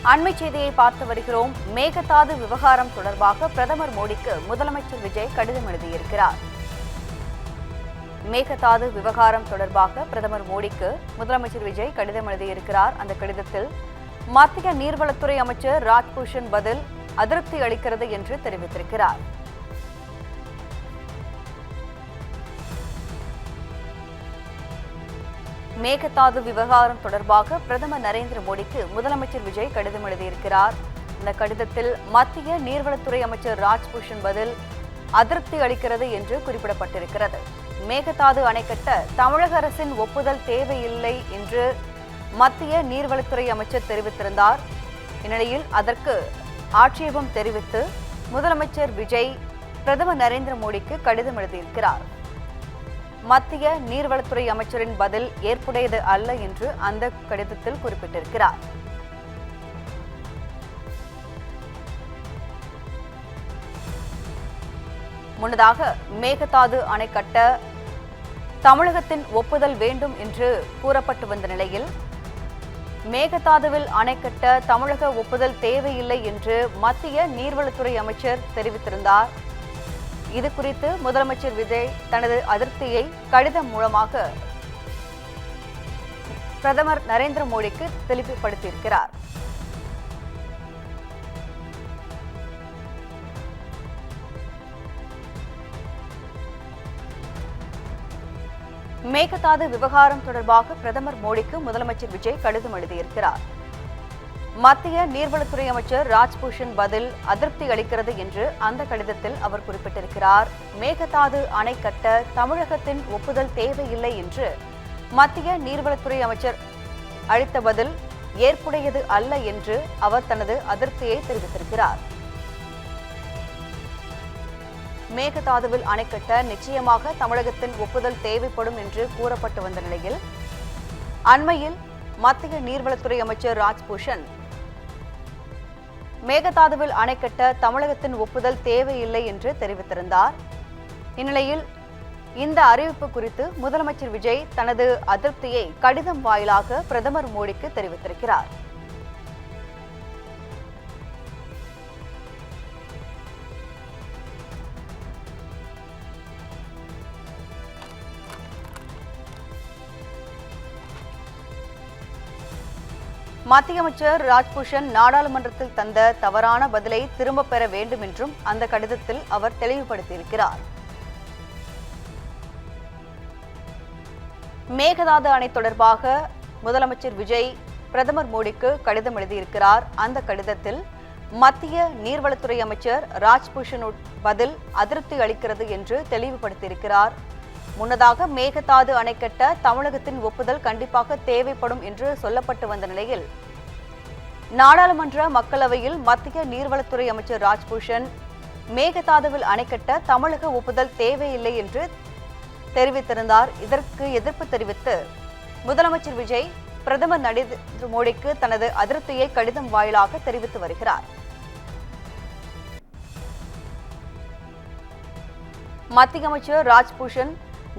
அண்மை செய்தியை பார்த்து வருகிறோம். மேகதாது விவகாரம் தொடர்பாக பிரதமர் மோடிக்கு முதலமைச்சர் விஜய் கடிதம் எழுதியிருக்கிறார். மேகதாது விவகாரம் தொடர்பாக பிரதமர் மோடிக்கு முதலமைச்சர் விஜய் கடிதம் எழுதியிருக்கிறார். அந்த கடிதத்தில் மத்திய நீர்வளத்துறை அமைச்சர் ராஜ்பூஷன் பதில் அதிருப்தி அளிக்கிறது என்று தெரிவித்திருக்கிறார். மேகதாது விவகாரம் தொடர்பாக பிரதமர் நரேந்திர மோடிக்கு முதலமைச்சர் விஜய் கடிதம் எழுதியிருக்கிறார். இந்த கடிதத்தில் மத்திய நீர்வளத்துறை அமைச்சர் ராஜ்பூஷன் பதில் அதிருப்தி அளிக்கிறது என்று குறிப்பிடப்பட்டிருக்கிறது. மேகதாது அணை கட்ட தமிழக அரசின் ஒப்புதல் தேவையில்லை என்று மத்திய நீர்வளத்துறை அமைச்சர் தெரிவித்திருந்தார். இந்நிலையில் அதற்கு ஆட்சேபம் தெரிவித்து முதலமைச்சர் விஜய் பிரதமர் நரேந்திர மோடிக்கு கடிதம் எழுதியிருக்கிறார். மத்திய நீர்வளத்துறை அமைச்சரின் பதில் ஏற்புடையது அல்ல என்று அந்த கடிதத்தில் குறிப்பிட்டிருக்கிறார். முன்னதாக மேகதாது அணை கட்ட தமிழகத்தின் ஒப்புதல் வேண்டும் என்று கூறப்பட்டு வந்த நிலையில் மேகதாதுவில் அணை கட்ட தமிழக ஒப்புதல் தேவையில்லை என்று மத்திய நீர்வளத்துறை அமைச்சர் தெரிவித்திருந்தார். இது குறித்து முதலமைச்சர் விஜய் தனது அதிருப்தியை கடிதம் மூலமாக பிரதமர் நரேந்திர மோடிக்கு தெளிவுபடுத்தியிருக்கிறார். மேகதாது விவகாரம் தொடர்பாக பிரதமர் மோடிக்கு முதலமைச்சர் விஜய் கடிதம் எழுதியிருக்கிறார். மத்திய நீர்வளத்துறை அமைச்சர் ராஜ்பூஷன் பதில் அதிருப்தி அளிக்கிறது என்று அந்த கடிதத்தில் அவர் குறிப்பிட்டிருக்கிறார். மேகதாது அணை கட்ட தமிழகத்தின் ஒப்புதல் தேவையில்லை என்று மத்திய நீர்வளத்துறை அமைச்சர் அளித்த பதில் ஏற்புடையது அல்ல என்று அவர் தனது அதிருப்தியை தெரிவித்திருக்கிறார். மேகதாதுவில் அணை கட்ட நிச்சயமாக தமிழகத்தின் ஒப்புதல் தேவைப்படும் என்று கூறப்பட்டு வந்த நிலையில் அண்மையில் மத்திய நீர்வளத்துறை அமைச்சர் ராஜ்பூஷன் மேகதாதுவில் அணை கட்ட தமிழகத்தின் ஒப்புதல் தேவையில்லை என்று தெரிவித்திருந்தார். இந்நிலையில் இந்த அறிவிப்பு குறித்து முதலமைச்சர் விஜய் தனது அதிருப்தியை கடிதம் வாயிலாக பிரதமர் மோடிக்கு தெரிவித்திருக்கிறார். மத்திய அமைச்சர் ராஜ்பூஷன் நாடாளுமன்றத்தில் தந்த தவறான பதிலை திரும்பப் பெற வேண்டும் என்றும் அந்த கடிதத்தில் அவர் தெளிவுபடுத்தியிருக்கிறார். மேகதாது அணை தொடர்பாக முதலமைச்சர் விஜய் பிரதமர் மோடிக்கு கடிதம் எழுதியிருக்கிறார். அந்த கடிதத்தில் மத்திய நீர்வளத்துறை அமைச்சர் ராஜ்பூஷன் பதில் அதிருப்தி அளிக்கிறது என்று தெளிவுபடுத்தியிருக்கிறார். முன்னதாக மேகதாது அணை கட்ட தமிழகத்தின் ஒப்புதல் கண்டிப்பாக தேவைப்படும் என்று சொல்லப்பட்டு வந்த நிலையில் நாடாளுமன்ற மக்களவையில் மத்திய நீர்வளத்துறை அமைச்சர் ராஜ்பூஷன் மேகதாதுவில் அணை கட்ட தமிழக ஒப்புதல் தேவையில்லை என்று தெரிவித்திருந்தார். இதற்கு எதிர்ப்பு தெரிவித்து முதலமைச்சர் விஜய் பிரதமர் நரேந்திர மோடிக்கு தனது அதிருப்தியை கடிதம் வாயிலாக தெரிவித்து வருகிறார். மத்திய அமைச்சர் ராஜ்பூஷன்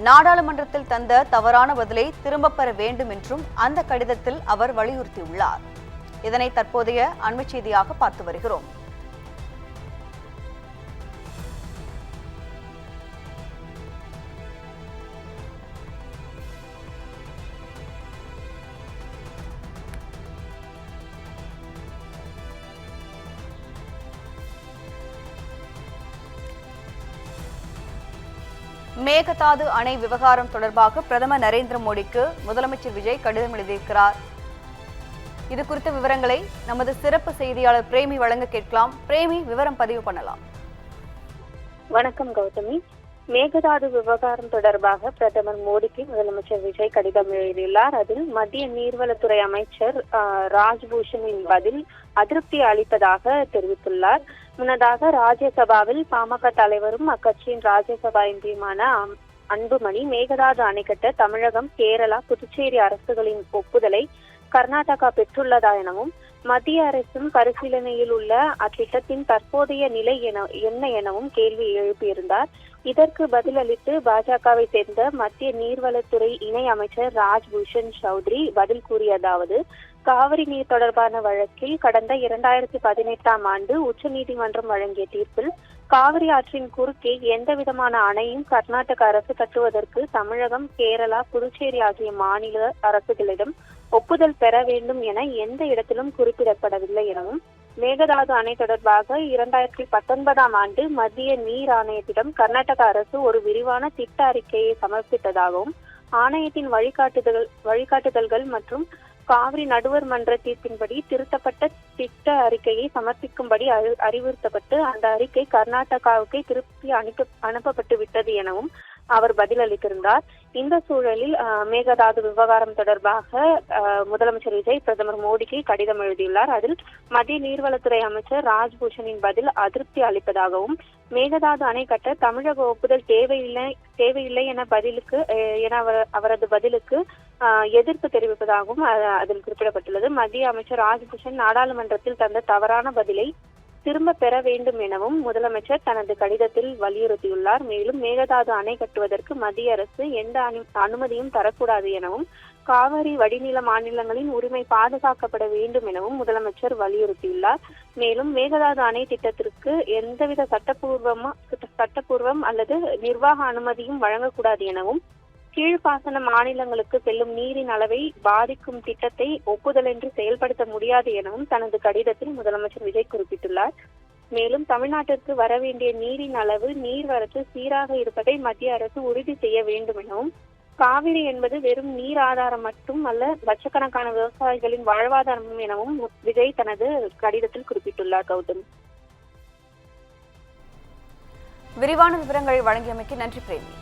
நாடாளுமன்றத்தில் தந்த தவறான பதிலை திரும்பப் பெற வேண்டும் என்றும் அந்த கடிதத்தில் அவர் வலியுறுத்தியுள்ளார். இதனை தற்போதைய அண்மை செய்தியாக பார்த்து வருகிறோம். மேகதாது அணை விவகாரம் தொடர்பாக பிரதமர் நரேந்திர மோடிக்கு முதலமைச்சர் விஜய் கடிதம் எழுதியிருக்கிறார். இது குறித்த விவரங்களை நமது சிறப்பு செய்தியாளர் பிரேமி வழங்க கேட்கலாம். பிரேமி, விவரம் பதிவு பண்ணலாம். வணக்கம் கௌதமி. மேகதாது விவகாரம் தொடர்பாக பிரதமர் மோடிக்கு முதலமைச்சர் விஜய் கடிதம் எழுதியுள்ளார். அதில் மத்திய நீர்வளத்துறை அமைச்சர் ராஜ்பூஷனின் பதில் அதிருப்தி அளிப்பதாக தெரிவித்துள்ளார். முன்னதாக ராஜ்யசபாவில் பாமக தலைவரும் அக்கட்சியின் ராஜ்யசபா எம்பியுமான அன்புமணி மேகதாது அணை கட்ட தமிழகம், கேரளா, புதுச்சேரி அரசுகளின் ஒப்புதலை கர்நாடகா பெற்றுள்ளதா எனவும் மத்திய அரசும் பரிசீலனையில் உள்ள அத்திட்டத்தின் தற்போதைய நிலை என்ன எனவும் கேள்வி எழுப்பியிருந்தார். இதற்கு பதிலளித்து பாஜகவை சேர்ந்த மத்திய நீர்வளத்துறை இணை அமைச்சர் ராஜ்பூஷன் சௌத்ரி பதில் கூறியதாவது, காவிரி நீர் தொடர்பான வழக்கில் கடந்த 2018ஆம் ஆண்டு உச்சநீதிமன்றம் வழங்கிய தீர்ப்பில் காவிரி ஆற்றின் குறுக்கே எந்தவிதமான அணையும் கர்நாடக அரசு கட்டுவதற்கு தமிழகம், கேரளா, புதுச்சேரி ஆகிய மாநில அரசுகளிடம் ஒப்புதல் பெற வேண்டும் என எந்த இடத்திலும் குறிப்பிடப்படவில்லை எனவும், மேகதாது அணை தொடர்பாக 2019ஆம் ஆண்டு மத்திய நீர் ஆணையத்திடம் கர்நாடக அரசு ஒரு விரிவான திட்ட அறிக்கையை சமர்ப்பித்ததாகவும், ஆணையத்தின் வழிகாட்டுதல்கள் மற்றும் காவிரி நடுவர் மன்ற தீர்ப்பின்படி திருத்தப்பட்ட திட்ட அறிக்கையை சமர்ப்பிக்கும்படி அறிவுறுத்தப்பட்டு அந்த அறிக்கை கர்நாடகாவுக்கு திருப்பி அனுப்பப்பட்டு விட்டது எனவும் அவர் பதிலளித்திருந்தார். இந்த சூழலில் மேகதாது விவகாரம் தொடர்பாக முதலமைச்சர் விஜய் பிரதமர் மோடிக்கு கடிதம் எழுதியுள்ளார். அதில் மத்திய நீர்வளத்துறை அமைச்சர் ராஜ்பூஷனின் பதில் அதிருப்தி அளிப்பதாகவும், மேகதாது அணை கட்ட தமிழக ஒப்புதல் தேவையில்லை என அவரது பதிலுக்கு எதிர்ப்பு தெரிவிப்பதாகவும் அதில் குறிப்பிடப்பட்டுள்ளது. மத்திய அமைச்சர் ராஜ்பூஷன் நாடாளுமன்றத்தில் தந்த தவறான பதிலை திரும்ப பெற வேண்டும் எனவும் முதலமைச்சர் தனது கடிதத்தில் வலியுறுத்தியுள்ளார். மேலும் மேகதாது அணை கட்டுவதற்கு மத்திய அரசு எந்த அனுமதியும் தரக்கூடாது எனவும், காவிரி வடிநில மாநிலங்களின் உரிமை பாதுகாக்கப்பட வேண்டும் எனவும் முதலமைச்சர் வலியுறுத்தியுள்ளார். மேலும் மேகதாது அணை திட்டத்திற்கு எந்தவித சட்டப்பூர்வம் அல்லது நிர்வாக அனுமதியும் வழங்கக்கூடாது எனவும், கீழ்ப்பாசன மாநிலங்களுக்கு செல்லும் நீரின் அளவை பாதிக்கும் திட்டத்தை ஒப்புதலின்றி செயல்படுத்த முடியாது எனவும் தனது கடிதத்தில் முதலமைச்சர் விஜய் குறிப்பிட்டுள்ளார். மேலும் தமிழ்நாட்டிற்கு வரவேண்டிய நீரின் அளவு, நீர்வரத்து சீராக இருப்பதை மத்திய அரசு உறுதி செய்ய வேண்டும் எனவும், காவிரி என்பது வெறும் நீர் ஆதாரம் மட்டும் அல்ல, லட்சக்கணக்கான விவசாயிகளின் வாழ்வாதாரம் எனவும் விஜய் தனது கடிதத்தில் குறிப்பிட்டுள்ளார். கௌதம், விரிவான விவரங்களை வழங்கியமைக்கு நன்றி பிரேமி.